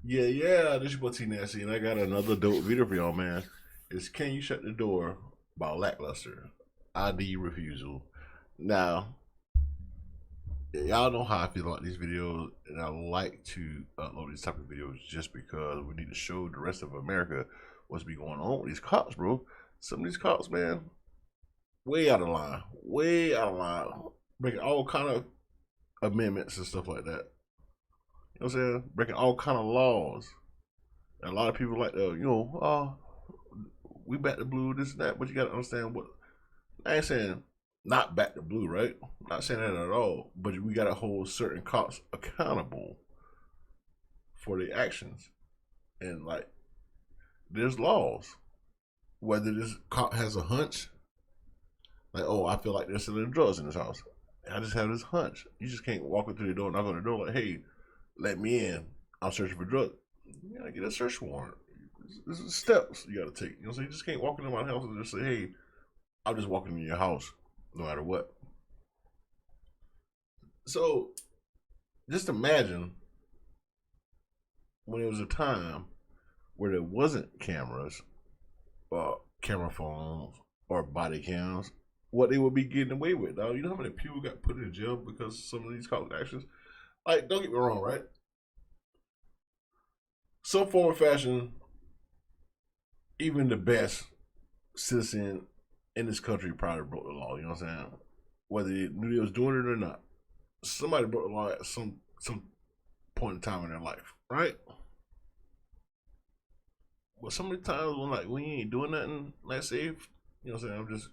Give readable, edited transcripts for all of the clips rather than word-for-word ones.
Yeah, this is your boy T Nasty, and I got another dope video for y'all, man. It's Can You Shut the Door by Lackluster. ID refusal. Now, y'all know how I feel about these videos, and I like to upload these type of videos just because we need to show the rest of America what's be going on with these cops, bro. Some of these cops, man, way out of line. Way out of line. Making all kind of amendments and stuff like that. You know what I'm saying? Breaking all kind of laws. And a lot of people like to, we back to blue, this and that, but you gotta understand what I ain't saying not back to blue, right? I'm not saying that at all. But we gotta hold certain cops accountable for their actions. And like there's laws. Whether this cop has a hunch, like, oh, I feel like they're selling drugs in this house. I just have this hunch. You just can't walk up to the door, knock on the door like, hey, let me in. I'm searching for drugs. You gotta get a search warrant. This is steps you gotta take. You know what I'm saying? You just can't walk into my house and just say, hey, I'm just walking in your house, no matter what. So, just imagine when it was a time where there wasn't cameras, camera phones, or body cams, what they would be getting away with, dog. You know how many people got put in jail because of some of these cops' actions? Like, don't get me wrong, right? Some form or fashion, even the best citizen in this country probably broke the law. You know what I'm saying? Whether they knew they was doing it or not, somebody broke the law at some point in time in their life, right? But some of the times when like we ain't doing nothing, let's say, you know what I'm saying, I'm just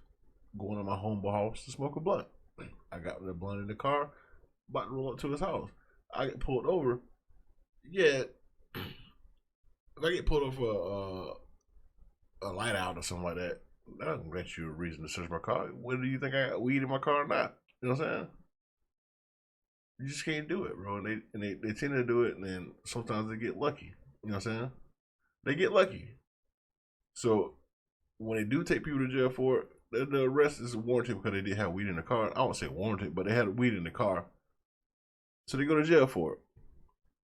going to my homeboy house to smoke a blunt. I got the blunt in the car, about to roll up to his house. I get pulled over. Yeah, if I get pulled over for a light out or something like that, that doesn't grant you a reason to search my car. Whether you think I got weed in my car or not, you know what I'm saying? You just can't do it, bro. And they tend to do it, and then sometimes they get lucky. You know what I'm saying? They get lucky. So when they do take people to jail for it, the arrest is warranted because they did have weed in the car. I won't say warranted, but they had weed in the car. So they go to jail for it.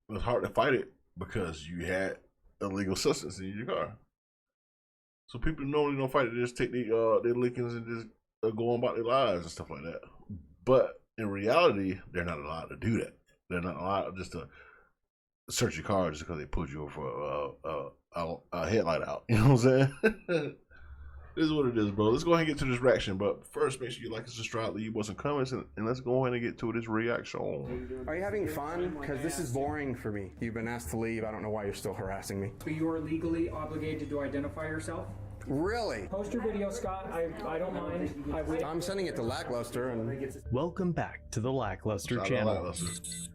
It was hard to fight it because you had illegal substance in your car. So people normally don't fight it. They just take their lickings and just go on about their lives and stuff like that. But in reality, they're not allowed to do that. They're not allowed just to search your car just because they pulled you over for a headlight out. You know what I'm saying? This is what it is, bro. Let's go ahead and get to this reaction. But first, make sure you like and subscribe, leave us some comments, and let's go ahead and get to this reaction. Are you having fun? Because this is boring for me. You've been asked to leave. I don't know why you're still harassing me. But you are legally obligated to identify yourself? Really? Post your video, Scott. I don't mind. I'm sending it to Lackluster. And Welcome back to the Lackluster channel.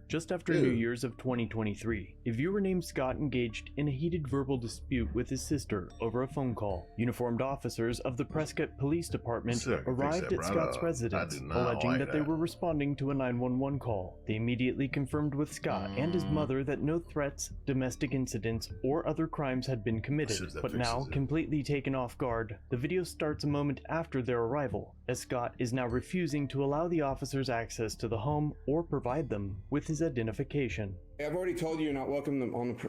Just after New Year's of 2023, a viewer named Scott engaged in a heated verbal dispute with his sister over a phone call. Uniformed officers of the Prescott Police Department arrived at Scott's residence, alleging that they were responding to a 911 call. They immediately confirmed with Scott and his mother that no threats, domestic incidents, or other crimes had been committed, but now, completely taken off guard, the video starts a moment after their arrival, as Scott is now refusing to allow the officers access to the home or provide them with his identification. I've already told you you're not welcome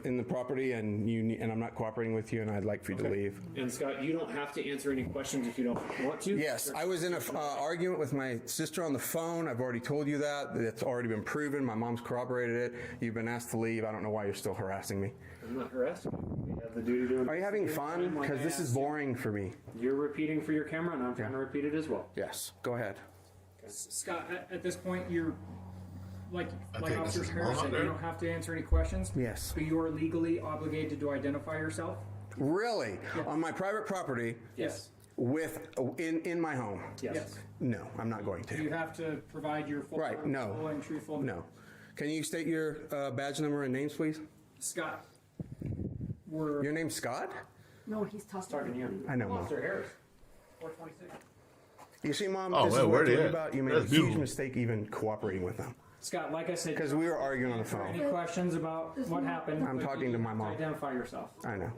in the property, and I'm not cooperating with you, and I'd like for you to leave. And Scott, you don't have to answer any questions if you don't want to. Yes, I was in an argument with my sister on the phone. I've already told you that. It's already been proven. My mom's corroborated it. You've been asked to leave. I don't know why you're still harassing me. I'm not harassing you. We have the duty to. Are you having fun? Because this is boring for me. You're repeating for your camera, and I'm trying to repeat it as well. Yes, go ahead. Scott, at this point, you're like think Officer this is Harris said, you don't have to answer any questions. Yes. But you are legally obligated to identify yourself. Really? Yes. On my private property? Yes. In my home? Yes. No, I'm not going to. You have to provide your full, full and truthful. No. Can you state your badge number and names, please? Scott, Your name's Scott? No, he's talking to you. I know, Mom. Officer Harris. 426. You see, Mom, Oh, this well, is what where I'm they talking at? about. You made That's a huge beautiful. mistake even cooperating with them. Scott, like I said, Because we were arguing on the phone. any questions about what happened? I'm talking to my mom. Identify yourself. I know.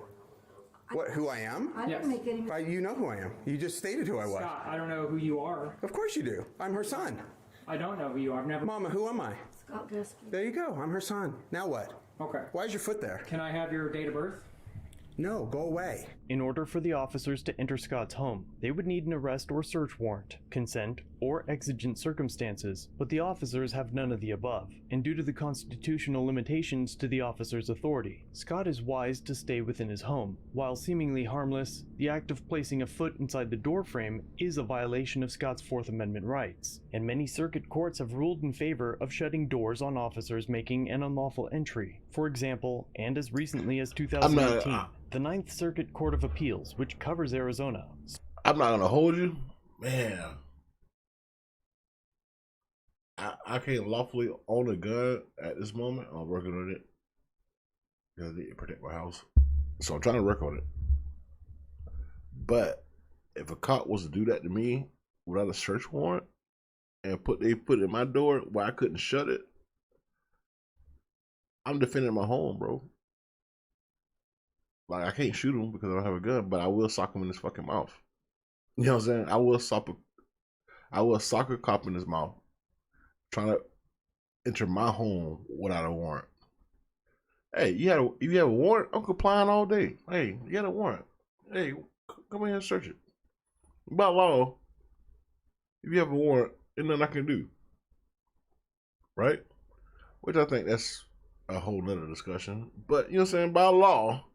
Who I am? I Yes. didn't make any. You know who I am. You just stated who I was. Scott, I don't know who you are. Of course you do. I'm her son. I don't know who you are. I've never. Mama, who am I? Scott Guskey. There you go. I'm her son. Now what? Okay. Why is your foot there? Can I have your date of birth? No, go away. In order for the officers to enter Scott's home, they would need an arrest or search warrant, consent, or exigent circumstances, but the officers have none of the above, and due to the constitutional limitations to the officer's authority, Scott is wise to stay within his home. While seemingly harmless, the act of placing a foot inside the doorframe is a violation of Scott's Fourth Amendment rights, and many circuit courts have ruled in favor of shutting doors on officers making an unlawful entry. For example, and as recently as 2018, the Ninth Circuit Court of Appeals, which covers Arizona. I'm not gonna hold you, man. I can't lawfully own a gun at this moment. I'm working on it because I need to protect my house, so I'm trying to work on it. But if a cop was to do that to me without a search warrant and they put it in my door where I couldn't shut it, I'm defending my home, bro. Like, I can't shoot him because I don't have a gun, but I will sock him in his fucking mouth. You know what I'm saying? I will sock a cop in his mouth trying to enter my home without a warrant. Hey, you have a warrant? I'm complying all day. Hey, you got a warrant? Hey, come in here and search it. By law, if you have a warrant, there's nothing I can do. Right? Which I think that's a whole nother discussion. But, you know what I'm saying? By law,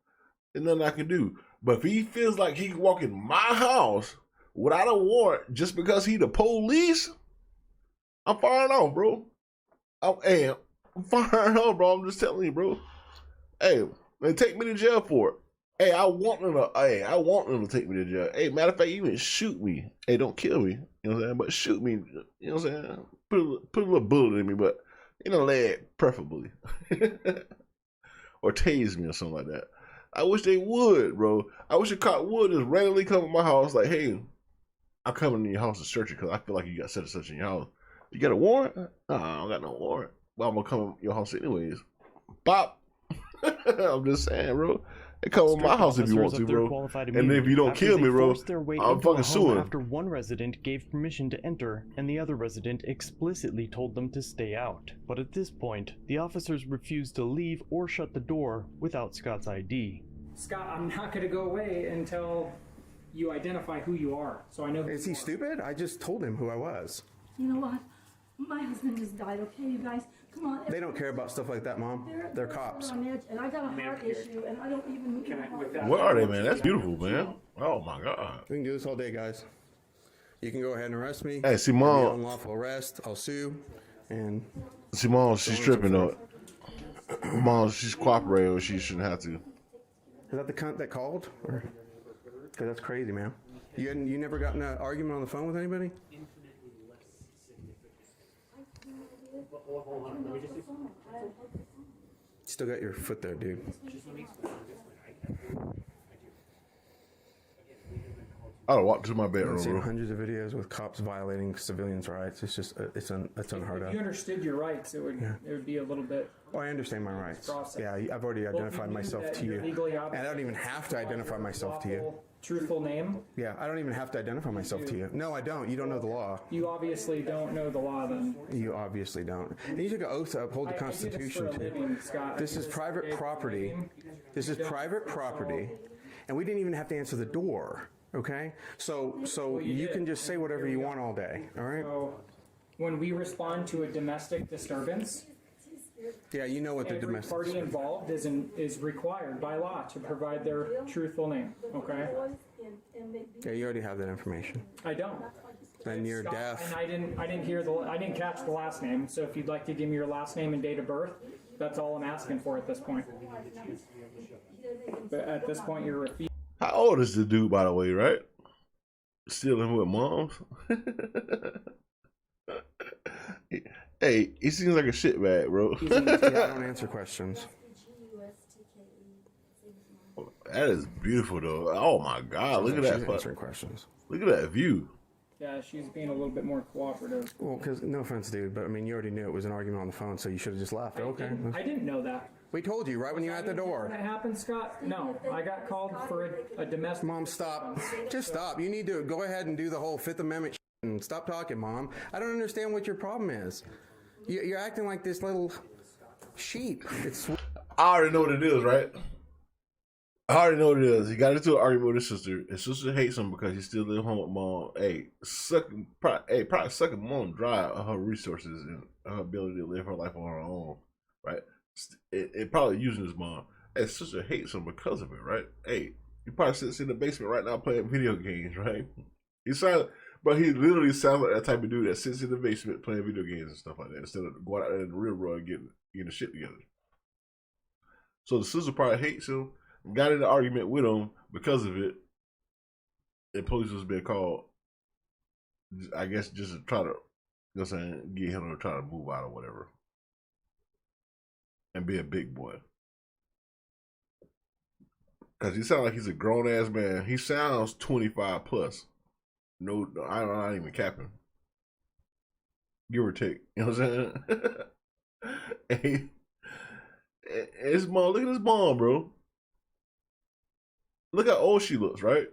there's nothing I can do. But if he feels like he can walk in my house without a warrant just because he the police, I'm firing off, bro. I'm firing off, bro. I'm just telling you, bro. Hey, man, take me to jail for it. Hey, I want them to take me to jail. Hey, matter of fact, even shoot me. Hey, don't kill me. You know what I'm saying? But shoot me. You know what I'm saying? Put a little bullet in me, but in the leg, preferably. Or tase me or something like that. I wish they would, bro. I wish a cop would just randomly come to my house like, hey, I'm coming to your house to search it because I feel like you got such and such in your house. You got a warrant? Nah, I don't got no warrant. Well, I'm going to come to your house anyways. Bop. I'm just saying, bro. They come to my house if you want to, bro. And if you don't kill me, bro, I'm fucking suing. After one resident gave permission to enter, and the other resident explicitly told them to stay out. But at this point, the officers refused to leave or shut the door without Scott's ID. Scott, I'm not going to go away until you identify who you are. So I know. Is he stupid? I just told him who I was. You know what? My husband just died, okay, you guys? Come on. They don't care about stuff like that, Mom. They're cops. On edge, and I got a heart issue, and I don't even... Where are they, man? That's beautiful, man. Oh, my God. We can do this all day, guys. You can go ahead and arrest me. Hey, Simone. Unlawful arrest. I'll sue. And Simone, she's tripping though. Mom, she's cooperating when she shouldn't have to. Is that the cunt that called? Or, 'cause that's crazy, man. You never got in an argument on the phone with anybody? Still got your foot there, dude. I'll walk to my bedroom, I've seen bro. hundreds of videos with cops violating civilians' rights. It's just, it's unheard If of. you understood your rights, it would be a little bit. Oh, I understand my rights. Yeah, I've already identified myself to you. And I don't even have to identify myself to you. Truthful name? Yeah, I don't even have to identify myself to you. No, I don't. You don't know the law. You obviously don't know the law then. You obviously don't. And you took an oath to uphold the Constitution too. This is private property. This is private property. And we didn't even have to answer the door. Okay? So you can just say whatever you want all day. All right? So when we respond to a domestic disturbance, yeah, you know what the every domestic party involved is required by law to provide their truthful name. Okay? Yeah, you already have that information. I don't. Then you're Scott, deaf. And I didn't catch the last name. So if you'd like to give me your last name and date of birth, that's all I'm asking for at this point. But at this point, you're refusing. How old is the dude, by the way, right? Still in with moms? Hey, he seems like a shitbag, bro. Yeah, I don't answer questions. That is beautiful, though. Oh, my God. Look at She's that. answering questions. Look at that view. Yeah, she's being a little bit more cooperative. Well, because, no offense, dude, but I mean, you already knew it was an argument on the phone, so you should have just left. Okay. I didn't know that. We told you right when you were at the door. When it happened, Scott? No, I got called for a domestic. Mom, stop. Just stop. You need to go ahead and do the whole Fifth Amendment and stop talking, Mom. I don't understand what your problem is. You're acting like this little sheep. It's I already know what it is, right? I already know what it is. He got into an argument with his sister. His sister hates him because he still lives home with mom. Probably sucking mom dry of her resources and her ability to live her life on her own, right? It probably using his mom. His sister hates him because of it, right? Hey, he probably sits in the basement right now playing video games, right? He literally sounds like that type of dude that sits in the basement playing video games and stuff like that instead of going out there in the real world and getting the shit together. So the sister probably hates him. Got in an argument with him because of it. And police was being called, I guess, just to try to, get him to try to move out or whatever. And be a big boy. Because he sounds like he's a grown ass man. He sounds 25 plus. No, I'm not even capping. Give or take. You know what I'm saying? And his mom, look at his mom, bro. Look how old she looks, right?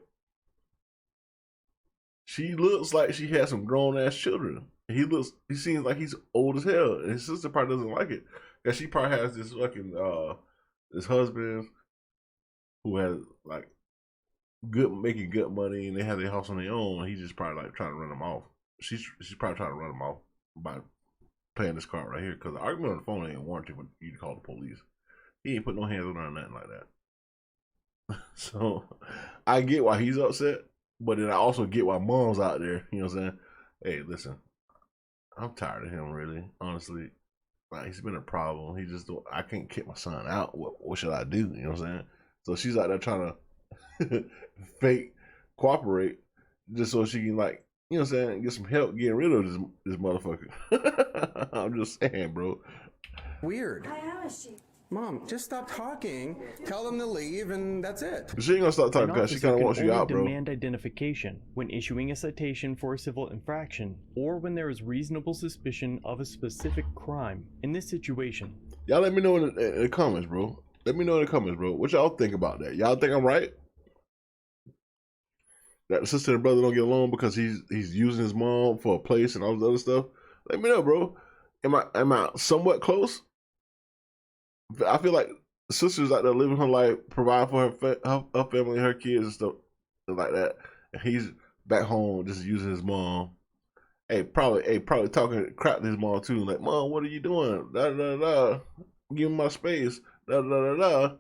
She looks like she has some grown ass children. He seems like he's old as hell. And his sister probably doesn't like it. Because she probably has this fucking this husband who has like making good money, and they have their house on their own. And he's just probably like trying to run them off. She's probably trying to run them off by playing this card right here. Because the argument on the phone ain't warranted for you to call the police. He ain't put no hands on her or nothing like that. So I get why he's upset, but then I also get why mom's out there. You know what I'm saying? Hey, listen, I'm tired of him. Really, honestly, like he's been a problem. I can't kick my son out. What should I do? You know what I'm saying? So she's out there trying to fake cooperate just so she can, like, you know what I'm saying, get some help getting rid of this motherfucker. I'm just saying, bro. Weird. I am a sheep. Mom, just stop talking. Tell them to leave, and that's it. She ain't gonna stop talking because she kind of wants you out, bro. Demand identification when issuing a citation for a civil infraction, or when there is reasonable suspicion of a specific crime. In this situation, y'all let me know in the comments, bro. Let me know in the comments, bro. What y'all think about that? Y'all think I'm right? That the sister and brother don't get along because he's using his mom for a place and all this other stuff? Let me know, bro. Am I somewhat close? I feel like the sister's out there living her life, providing for her family, her kids and stuff like that. And he's back home just using his mom. Probably talking crap to his mom too. Like, Mom, what are you doing? Da da da. Give him my space. Da da da da.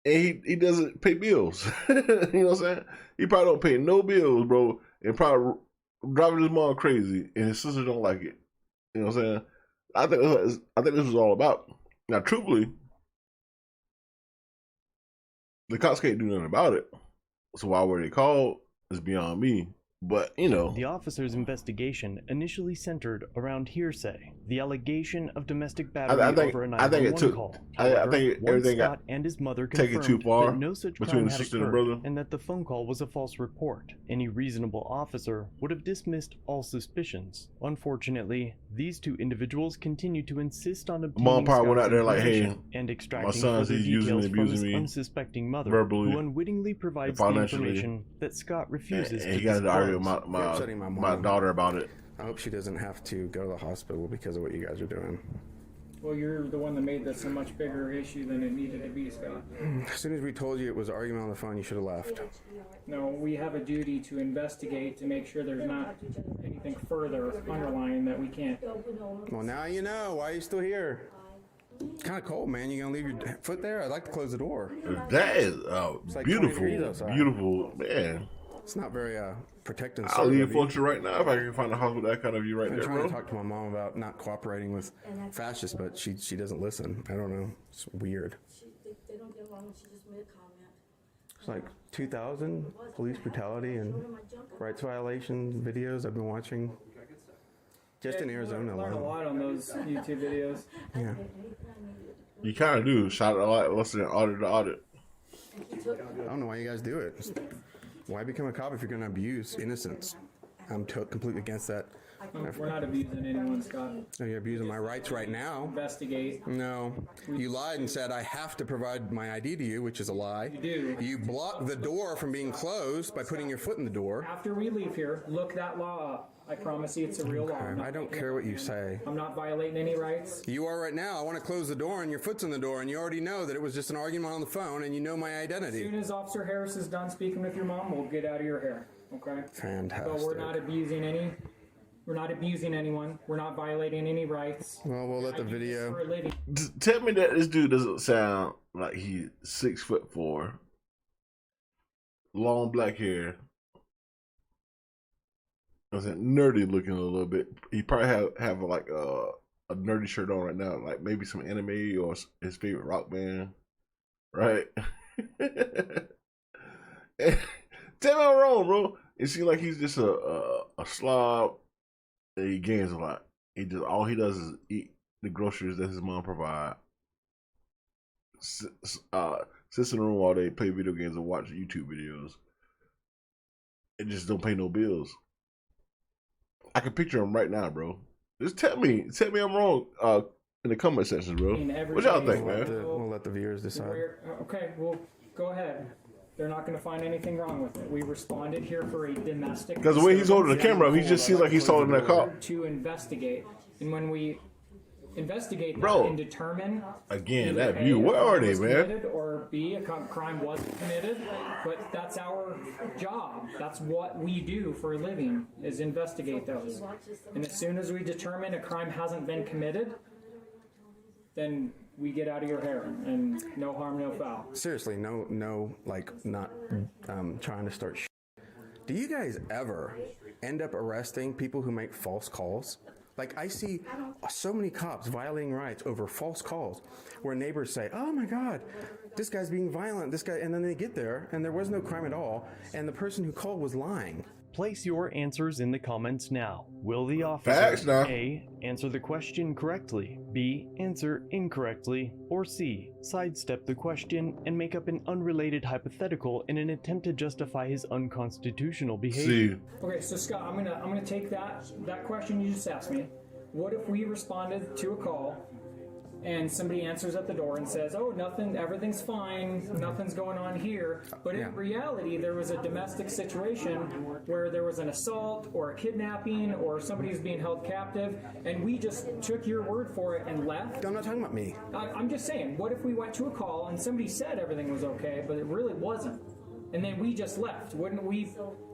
And he doesn't pay bills. You know what I'm saying? He probably don't pay no bills, bro. And probably driving his mom crazy. And his sister don't like it. You know what I'm saying? I think this was all about. Now, truthfully, the cops can't do nothing about it. So why were they called is beyond me. But, you know. The officer's investigation initially centered around hearsay, the allegation of domestic battery over a 911 call. However, I think everything Scott and his mother taken too far that no such between crime the had sister and the occurred, brother, and that the phone call was a false report. Any reasonable officer would have dismissed all suspicions. Unfortunately, these two individuals continued to insist on obtaining Mom probably went out there like, hey, and extracting my son's further using details and from abusing his me unsuspecting mother, verbally, who unwittingly provides the information that Scott refuses to he got into argument disclose. with my daughter about it. I hope she doesn't have to go to the hospital because of what you guys are doing. Well, you're the one that made this a much bigger issue than it needed to be, Scott. As soon as we told you it was an argument on the phone, you should have left. No, we have a duty to investigate to make sure there's not anything further underlying that we can't. Well, now you know. Why are you still here? It's kind of cold, man. You gonna leave your foot there? I'd like to close the door. That is like beautiful, man. It's not very protecting. I'll leave function right now if I can find a house with that kind of view right there, bro. I'm trying to talk to my mom about not cooperating with fascists, but she doesn't listen. I don't know. It's weird. They don't get along. She just made a comment. It's like 2,000 police brutality and rights violation videos I've been watching. Just in Arizona alone. Learn a lot on those YouTube videos. Yeah. You kind of do. Shout out a lot, listen to audit to audit. I don't know why you guys do it. Why become a cop if you're going to abuse innocence? I'm completely against that. We're not abusing anyone, Scott. No, you're abusing my rights right now. Investigate. No. You lied and said I have to provide my ID to you, which is a lie. You do. You blocked the door from being closed by putting your foot in the door. After we leave here, look that law up. I promise you it's a real law. I don't care what you say. I'm not violating any rights. You are right now. I want to close the door and your foot's in the door and you already know that it was just an argument on the phone and you know my As identity. soon as Officer Harris is done speaking with your mom, we'll get out of your hair. Okay? Fantastic. So we're not abusing anyone. We're not violating any rights. Well, we'll let the I do this video. for a living. Tell me that this dude doesn't sound like he's 6'4", long black hair. I said nerdy looking a little bit. He probably have like a nerdy shirt on right now, like maybe some anime or his favorite rock band, right? Tell me I'm wrong, bro. It seems like he's just a slob. And he gains a lot. All he does is eat the groceries that his mom provide. Sits in the room all day, play video games, and watch YouTube videos. And just don't pay no bills. I can picture him right now, bro. Just tell me I'm wrong in the comment section, bro. What y'all think, man? We'll let the viewers decide. Okay, well, go ahead. They're not going to find anything wrong with it. We responded here for a domestic. Because the way he's holding the camera, he just seems like he's holding that cop. To investigate, and when we investigate that Bro, and determine again, either that A, view. a Where crime are they, was man? committed, or B, a crime was committed, but that's our job. That's what we do for a living, is investigate those. And as soon as we determine a crime hasn't been committed, then we get out of your hair, and no harm, no foul. Seriously, no, like not trying to start. Do you guys ever end up arresting people who make false calls? Like, I see so many cops violating rights over false calls where neighbors say, oh my God, this guy's being violent, this guy, and then they get there and there was no crime at all, and the person who called was lying. Place your answers in the comments now. Will the officer A, answer the question correctly, B, answer incorrectly, or C, sidestep the question and make up an unrelated hypothetical in an attempt to justify his unconstitutional behavior? Okay, so Scott, I'm gonna take that question you just asked me. What if we responded to a call and somebody answers at the door and says, oh, nothing, everything's fine, nothing's going on here. But in reality, there was a domestic situation where there was an assault or a kidnapping or somebody's being held captive, and we just took your word for it and left. I'm not talking about me. I'm just saying, what if we went to a call and somebody said everything was okay, but it really wasn't? And then we just left. Wouldn't we?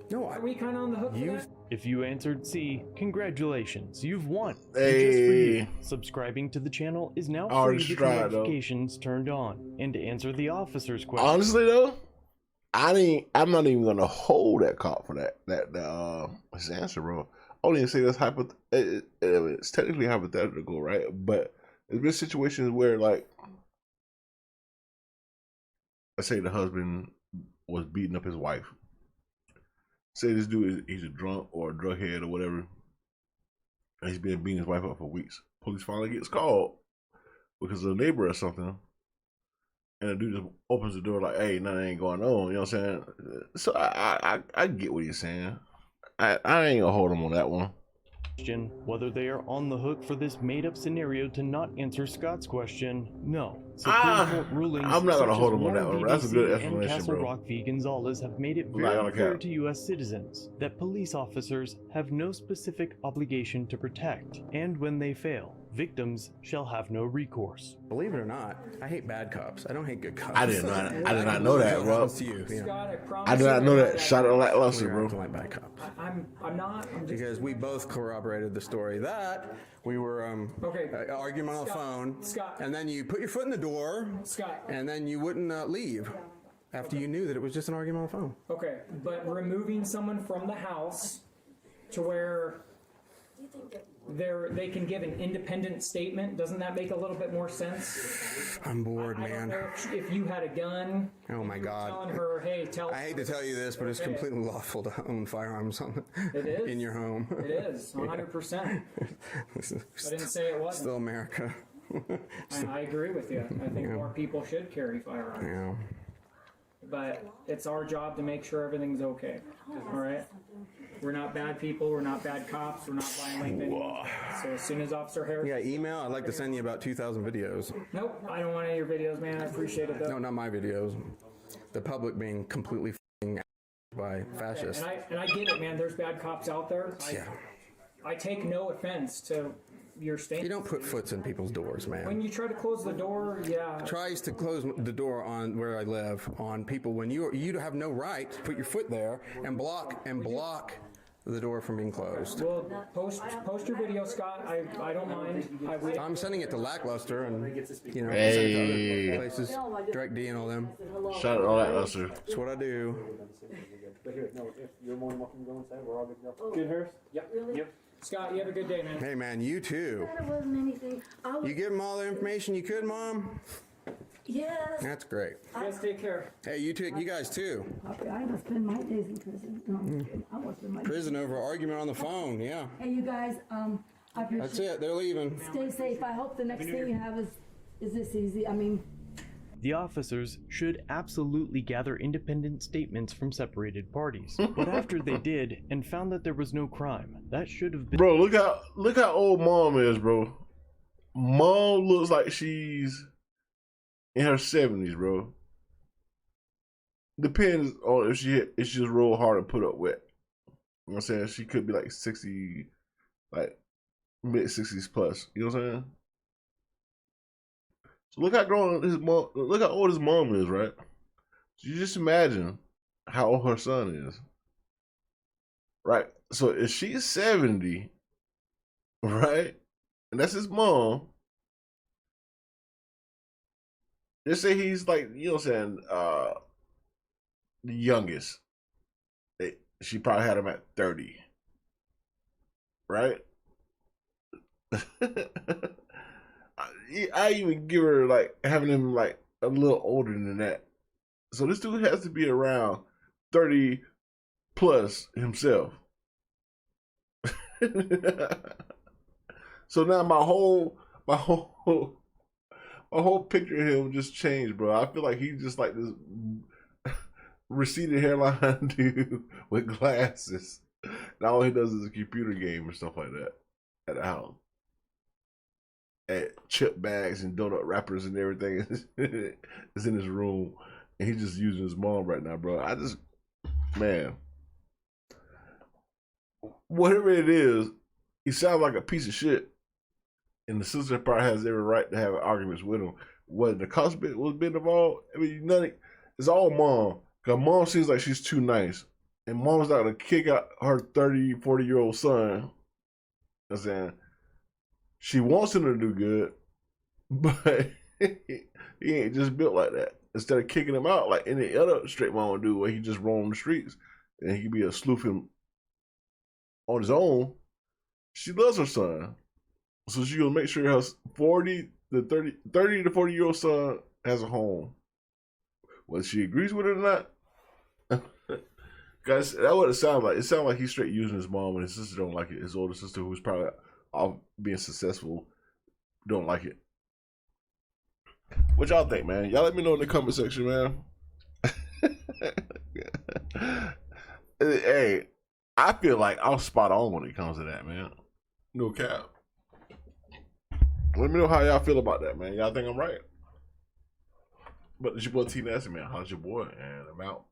No, are we kind of on the hook for that? If you answered C, congratulations, you've won. Hey. And just for you, subscribing to the channel is now free with your notifications turned on. And to answer the officer's question. Honestly though, I'm not even gonna hold that cop for that his answer, bro. I don't even say that's it's technically hypothetical, right? But there's been situations where, like, let's say the husband was beating up his wife. Say this dude he's a drunk or a drug head or whatever, and he's been beating his wife up for weeks. Police finally gets called because of a neighbor or something, and the dude just opens the door like, "Hey, nothing ain't going on." You know what I'm saying? So I get what he's saying. I ain't gonna hold him on that one. Whether they are on the hook for this made-up scenario to not answer Scott's question, no. Supreme Court rulings I'm not gonna such hold as him on that Warren one. That's a v. good DC explanation, and Castle bro. Rock v. Gonzalez have made it very clear to U.S. citizens that police officers have no specific obligation to protect, and when they fail, victims shall have no recourse. Believe it or not, I hate bad cops. I don't hate good cops. I did not know that, bro. Scott, I promise I did not know that. Shout out Lackluster, bro. Like bad cops. I'm just, Because we both corroborated the story that we were arguing on the phone, Scott, and then you put your foot in the door, Scott, and then you wouldn't leave after you knew that it was just an argument on the phone. Okay, but removing someone from the house to where they can give an independent statement, doesn't that make a little bit more sense? I'm bored, I don't man. know if you had a gun. Oh my God. Telling her, hey, I hate to tell you this, but it's completely lawful to own firearms in your home. It is, 100%. I didn't say it wasn't. Still America. I agree with you. I think more people should carry firearms. Yeah. But it's our job to make sure everything's okay. All right? We're not bad people. We're not bad cops. We're not violating anyone. So as soon as Officer Harris... Yeah, email. I'd like to send you about 2,000 videos. Nope, I don't want any of your videos, man. I appreciate it, though. No, not my videos. The public being completely by fascists. And I get it, man. There's bad cops out there. I take no offense to your stance. You don't put foots in people's doors, man. When you try to close the door, yeah. Tries to close the door on where I live on people when you have no right to put your foot there and block the door from being closed. Well, post your video, Scott. I don't mind. I'm sending it to Lackluster and send Hey. it to other places, Direct D and all them. Shout out to all that, Lester. That's what I do. But here, no, if you're more than welcome to go inside, we're all good to go. Good, Harris? Yep. Really? Yep. Scott, you have a good day, man. Hey, man, you too. There wasn't anything. You give them all the information you could, Mom? Yes. That's great. You guys take care. Hey, you guys too. I don't spend my days in prison. No, I'm just kidding. I won't spend my days. Prison over argument on the phone, yeah. Hey, you guys, I appreciate That's it, they're leaving. Stay safe. I hope the next thing you have is this easy. I mean, The officers should absolutely gather independent statements from separated parties. But after they did and found that there was no crime, that should have been— Bro, look how old Mom is, bro. Mom looks like she's in her 70s, bro. Depends on if she's just real hard to put up with. You know what I'm saying? She could be like 60, like mid 60s plus. You know what I'm saying? So look how old his mom is, right? So you just imagine how old her son is. Right? So if she's 70, right? And that's his mom. Just say he's like, you know what I'm saying, the youngest. She probably had him at 30. Right? I even give her like having him like a little older than that. So this dude has to be around 30 plus himself. So now my whole picture of him just changed, bro. I feel like he's just like this receded hairline dude with glasses. And all he does is a computer game or stuff like that at the house. At chip bags and donut wrappers and everything is in his room, and he's just using his mom right now, bro. Man, whatever it is, he sounds like a piece of shit, and the sister probably has every right to have arguments with him. Whether the cost was been involved, I mean, nothing. It's all Mom, because Mom seems like she's too nice, and Mom's not gonna kick out her 30, 40-year-old son. You know what I'm saying? She wants him to do good, but he ain't just built like that. Instead of kicking him out like any other straight mom would do, where he just roam the streets and he could be a sleuth on his own, she loves her son. So she's going to make sure her 30 to 40-year-old son has a home. Whether she agrees with it or not. Guys, that's what it sounds like. It sounds like he's straight using his mom, and his sister don't like it. His older sister, who's probably off being successful, don't like it. What y'all think, man? Y'all let me know in the comment section, man. Hey, I feel like I'm spot on when it comes to that, man. No cap. Let me know how y'all feel about that, man. Y'all think I'm right? But it's your boy T Nasty, man. How's your boy? And I'm out.